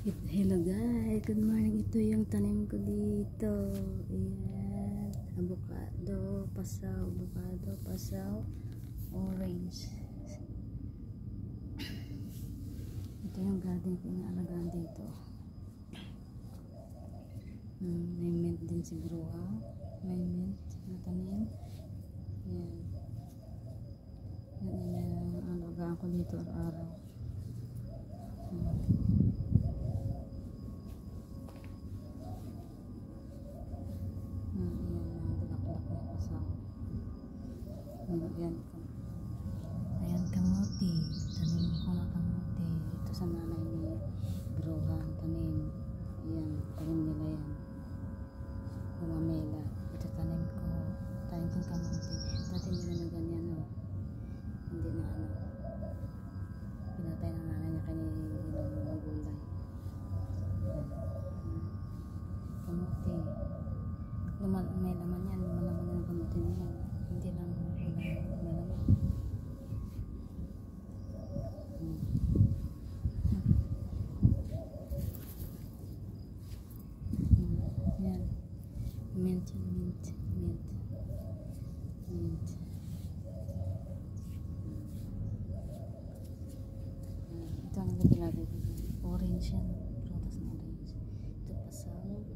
Hello guys, good morning. Ito yung tanim ko dito. Ayan, avocado, pasaw, orange. Ito yung garden ko inaalagaan dito. May mint din siguro. May mint na tanim. Ayan. Yan yung alagaan ko dito araw-araw. Ayan, kamuti. Tanim ko na kamuti. Ito sa nanay ni Brohan. Tanim. Ayan, tanim nila yan. Gumamela. Ito tanim ko. Tanim kong kamuti. Dati hindi na ganyan, no? Hindi na, ano. Pinatay na nanay niya kanina ng gulay. Kamuti. May laman yan. Malaman yan ang kamuti niya. Hindi lang malaman. Yan. Mint. Ito ang nilagay ko. Orange yan. Prutas na orange. Ito pasaw.